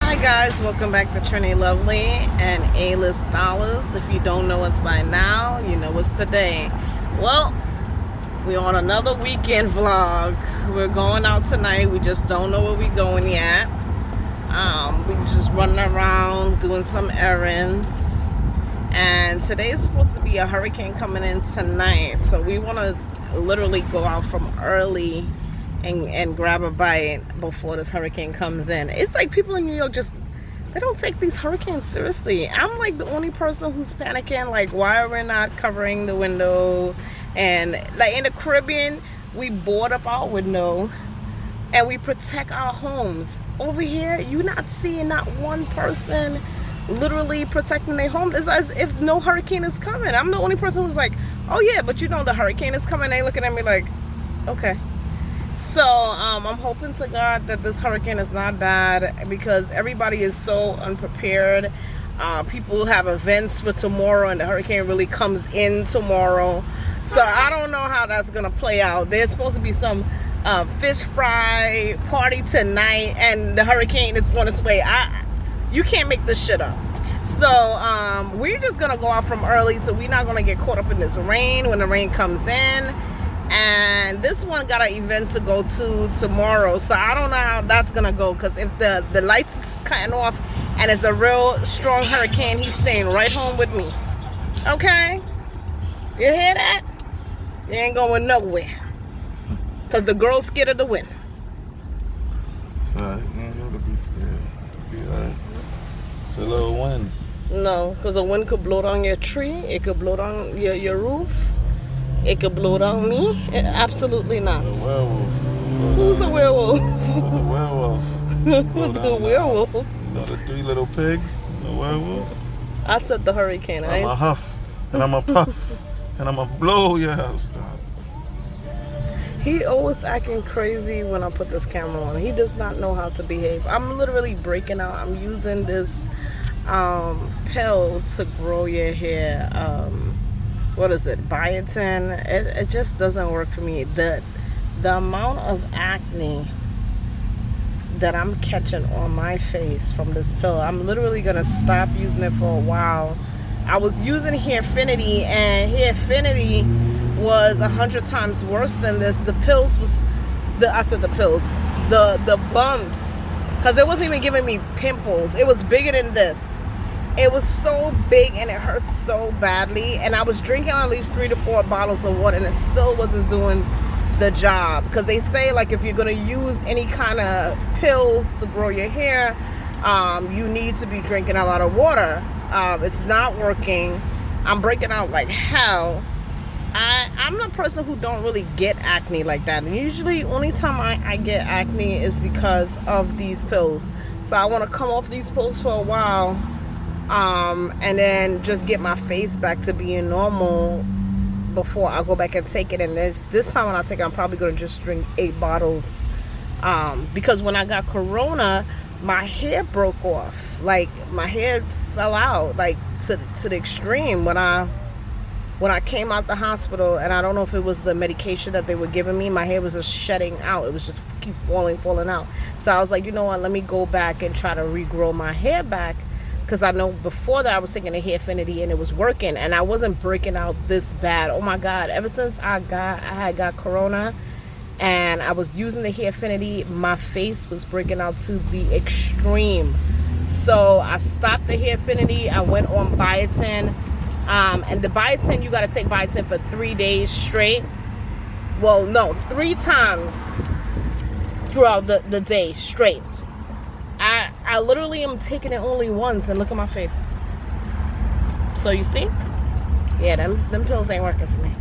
Hi guys, welcome back to Trini Lovely and A-List Dollars. If you don't know us by now, you know us today. Well, we're on another weekend vlog. We're going out tonight. We just don't know where we're going yet. We're just running around doing some errands. And today is supposed to be a hurricane coming in tonight. So we want to literally go out from early and grab a bite before this hurricane comes in. It's like people in New York they don't take these hurricanes seriously. I'm like the only person who's panicking, like, why are we not covering the window? And like in the Caribbean, we board up our window and we protect our homes. Over here, you're not seeing not one person literally protecting their home. It's as if no hurricane is coming. I'm the only person who's like, oh yeah, but you know the hurricane is coming. They looking at me like, okay. So I'm hoping to God that this hurricane is not bad, because everybody is so unprepared. People have events for tomorrow and the hurricane really comes in tomorrow. So I don't know how that's gonna play out. There's supposed to be some fish fry party tonight and the hurricane is on its way. You can't make this shit up. So we're just gonna go out from early, so we're not gonna get caught up in this rain when the rain comes in. And this one got an event to go to tomorrow, so I don't know how that's gonna go, because if the lights is cutting off and it's a real strong hurricane, he's staying right home with me. Okay, you hear that? You ain't going nowhere, because the girl's scared of the wind. So you ain't got to be scared. Be alright. It's a little wind. No, because the wind could blow down your tree, it could blow down your roof, it could blow down me. Absolutely not. A werewolf. Who's a werewolf? The werewolf. The werewolf. You know the three little pigs? The werewolf? I said the hurricane. I'm a huff, and I'm a puff, and I'm a blow your house down. He always acting crazy when I put this camera on. He does not know how to behave. I'm literally breaking out. I'm using this pill to grow your hair. What is it? Biotin. It just doesn't work for me. The amount of acne that I'm catching on my face from this pill, I'm literally gonna stop using it for a while. I was using Hairfinity, and Hairfinity was 100 times worse than this. The pills was the bumps, because it wasn't even giving me pimples. It was bigger than this. It was so big and it hurt so badly, and I was drinking at least 3 to 4 bottles of water and it still wasn't doing the job. Because they say, like, if you're going to use any kind of pills to grow your hair, you need to be drinking a lot of water. It's not working. I'm breaking out like hell. I'm the person who don't really get acne like that, and usually only time I get acne is because of these pills. So I want to come off these pills for a while, and then just get my face back to being normal before I go back and take it. And this time when I take it, I'm probably going to just drink 8 bottles, because when I got corona, my hair broke off. Like, my hair fell out, like, to the extreme when I came out the hospital. And I don't know if it was the medication that they were giving me, my hair was just shedding out. It was just keep falling out. So I was like, you know what, let me go back and try to regrow my hair back, because I know before that I was taking a Hairfinity and it was working, and I wasn't breaking out this bad. Oh my God, ever since I had got corona and I was using the Hairfinity, my face was breaking out to the extreme. So I stopped the Hairfinity. I went on biotin. And the biotin, you got to take biotin for 3 days straight. Well, no, 3 times throughout the day straight. I literally am taking it only once, and look at my face. So you see? Yeah, them pills ain't working for me.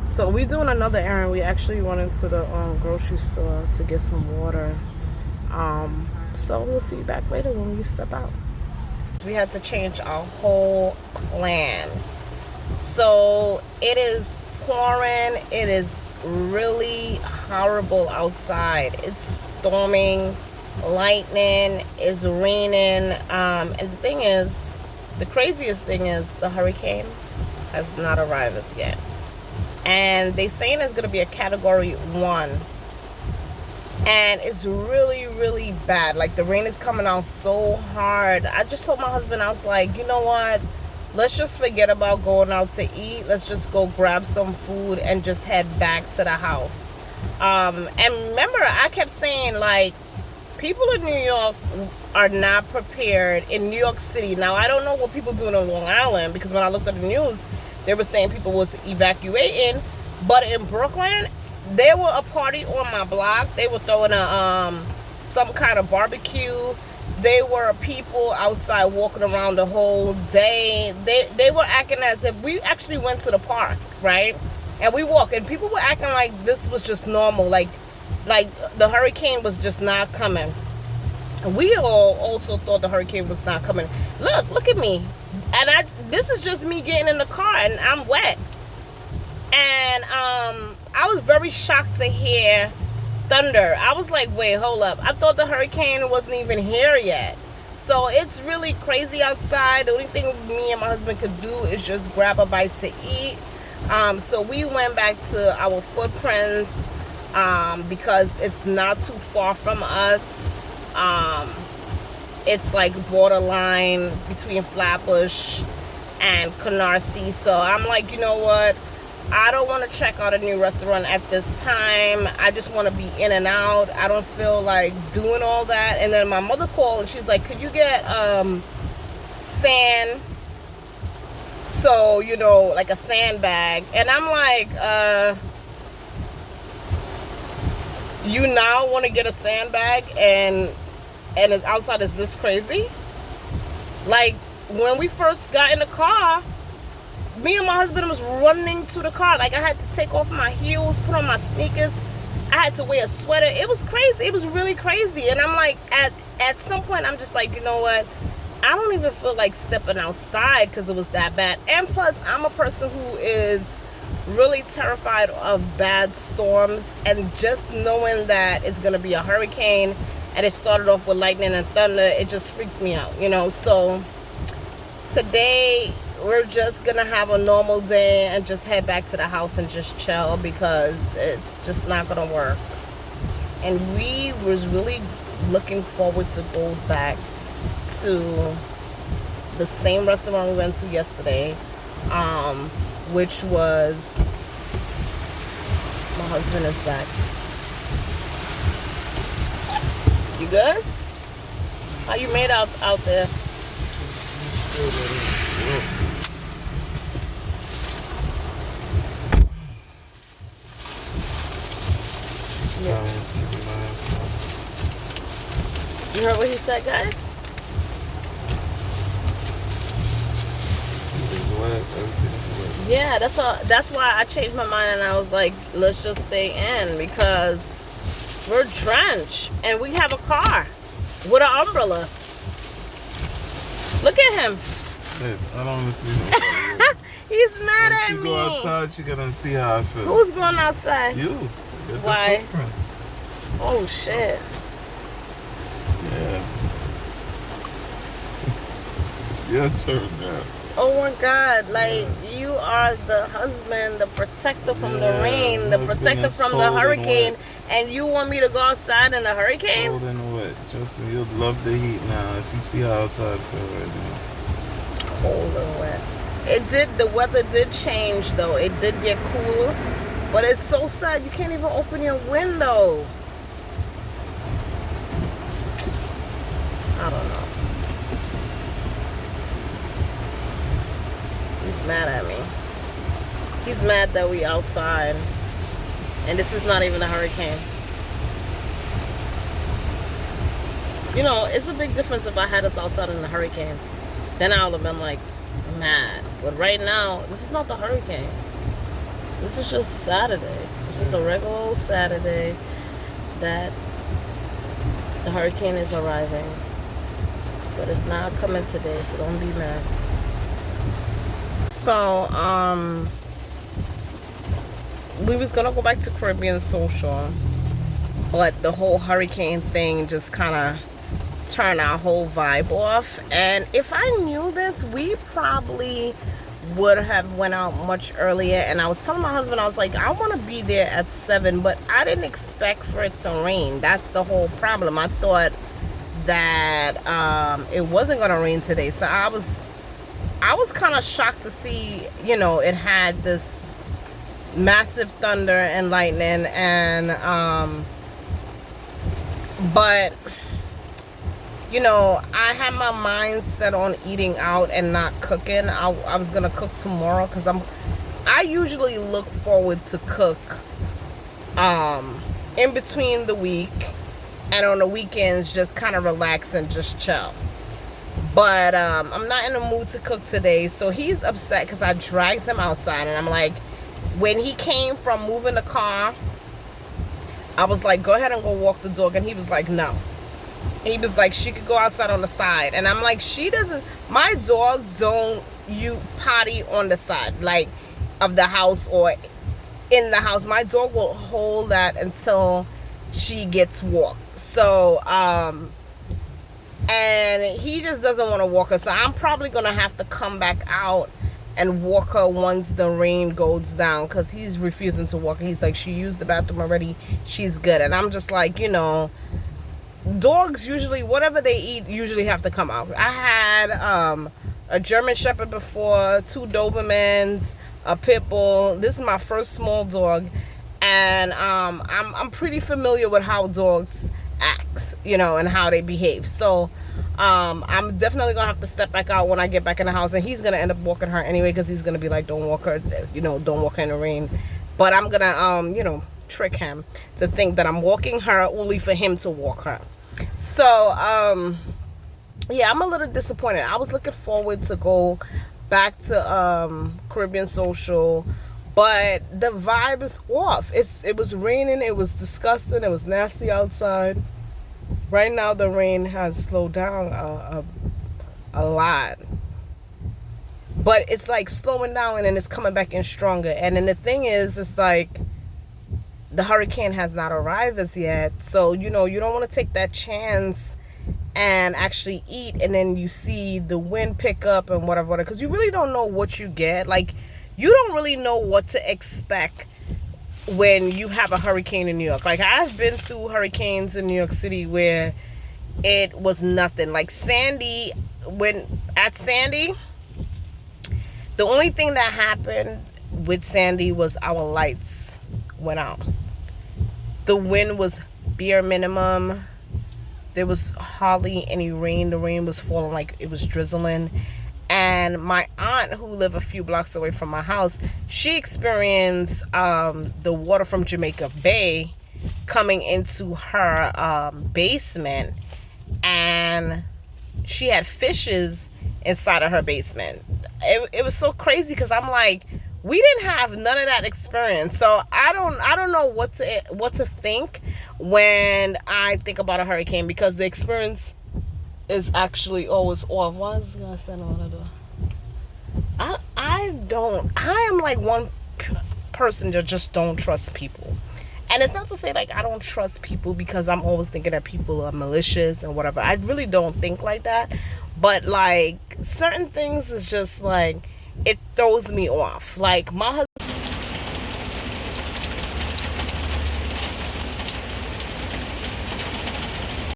So we're doing another errand. We actually went into the grocery store to get some water. So we'll see you back later when we step out. We had to change our whole plan. So it is pouring. It is really horrible outside. It's storming, lightning, is raining, and the craziest thing is the hurricane has not arrived as yet, and they saying it's going to be a category 1. and it's really, really bad. Like, the rain is coming out so hard. I just told my husband, I was like, you know what? Let's just forget about going out to eat. Let's just go grab some food and just head back to the house. And remember, I kept saying, like, people in New York are not prepared in New York City. Now, I don't know what people do in Long Island, because when I looked at the news, they were saying people was evacuating. But in Brooklyn, there were a party on my block. They were throwing a some kind of barbecue. There were people outside walking around the whole day. They were acting as if we actually went to the park, right? And we walked, and people were acting like this was just normal, like the hurricane was just not coming. And we all also thought the hurricane was not coming. Look at me. And this is just me getting in the car, and I'm wet. And I was very shocked to hear thunder. I was like, wait, hold up. I thought the hurricane wasn't even here yet. So it's really crazy outside. The only thing me and my husband could do is just grab a bite to eat. So we went back to our footprints because it's not too far from us. It's like borderline between Flatbush and Canarsie. So I'm like, you know what? I don't want to check out a new restaurant at this time. I just want to be in and out. I don't feel like doing all that. And then my mother called and she's like, could you get sand? So, you know, like a sandbag. And I'm like, you now want to get a sandbag and it's outside is this crazy? Like, when we first got in the car, me and my husband was running to the car. Like, I had to take off my heels, put on my sneakers. I had to wear a sweater. It was crazy. It was really crazy. And I'm like, at some point, I'm just like, you know what? I don't even feel like stepping outside because it was that bad. And plus, I'm a person who is really terrified of bad storms. And just knowing that it's going to be a hurricane and it started off with lightning and thunder, it just freaked me out, you know? So today, we're just gonna have a normal day and just head back to the house and just chill because it's just not gonna work. And we was really looking forward to go back to the same restaurant we went to yesterday, which was, my husband is back. You good? How you made out there? Yeah. You heard what he said, guys? It's wet, everything's wet. Yeah, that's why I changed my mind and I was like, let's just stay in because we're drenched and we have a car with an umbrella. Look at him. Hey, I don't want to see him. He's mad at me. When you go outside, you're going to see how I feel. Who's going outside? You. Why? Oh, shit. Yeah. It's your turn now. Oh my God, like you are the husband, the protector from the rain, the protector from the hurricane, and you want me to go outside in the hurricane? Cold and wet. Trust me, you'll love the heat now if you see how outside feel right now. Cold and wet. The weather did change though. It did get cooler, but it's so sad you can't even open your window. I don't know. He's mad at me. He's mad that we outside. And this is not even a hurricane. You know, it's a big difference if I had us outside in the hurricane. Then I would have been like, mad. But right now, this is not the hurricane. This is just Saturday. This is a regular old Saturday that the hurricane is arriving. But it's not coming today, so don't be mad. So, we was gonna go back to Caribbean Social, but the whole hurricane thing just kind of turned our whole vibe off. And if I knew this, we probably would have went out much earlier, and I was telling my husband, I was like, I want to be there at 7, but I didn't expect for it to rain. That's the whole problem. I thought that it wasn't going to rain today, so I was kind of shocked to see, you know, it had this massive thunder and lightning, and but you know, I had my mind set on eating out and not cooking. I was gonna cook tomorrow because I usually look forward to cook in between the week, and on the weekends just kind of relax and just chill. But I'm not in the mood to cook today, so he's upset because I dragged him outside, and I'm like, when he came from moving the car, I was like, go ahead and go walk the dog, and he was like, no. He was like, she could go outside on the side. And I'm like, she doesn't, my dog don't potty on the side, like, of the house or in the house. My dog will hold that until she gets walked. So, and he just doesn't want to walk her. So I'm probably going to have to come back out and walk her once the rain goes down, because he's refusing to walk her. He's like, she used the bathroom already. She's good. And I'm just like, you know, dogs usually, whatever they eat, usually have to come out. I had a German Shepherd before, 2 Dobermans, a Pit Bull. This is my first small dog, and I'm pretty familiar with how dogs act, you know, and how they behave. So I'm definitely gonna have to step back out when I get back in the house, and he's gonna end up walking her anyway, because he's gonna be like, don't walk her, you know, don't walk her in the rain. But I'm gonna you know, trick him to think that I'm walking her only for him to walk her. So yeah, I'm a little disappointed. I was looking forward to go back to Caribbean Social, but the vibe is off. It was raining, it was disgusting, it was nasty outside. Right now the rain has slowed down a lot, but it's like slowing down and then it's coming back in stronger. And then the thing is, it's like the hurricane has not arrived as yet, so you know, you don't want to take that chance and actually eat, and then you see the wind pick up and whatever, because you really don't know what you get. Like, you don't really know what to expect when you have a hurricane in New York. Like, I've been through hurricanes in New York City where it was nothing. Like Sandy, at Sandy, the only thing that happened with Sandy was our lights went out. The wind was bare minimum. There was hardly any rain. The rain was falling like it was drizzling. And my aunt, who lived a few blocks away from my house, she experienced the water from Jamaica Bay coming into her basement, and she had fishes inside of her basement. It was so crazy, because I'm like, we didn't have none of that experience. So I don't know what to think when I think about a hurricane, because the experience is actually always off. Why is this guy standing on the door? I am like one person that just don't trust people. And it's not to say like I don't trust people because I'm always thinking that people are malicious and whatever. I really don't think like that. But like certain things is just like, it throws me off. Like my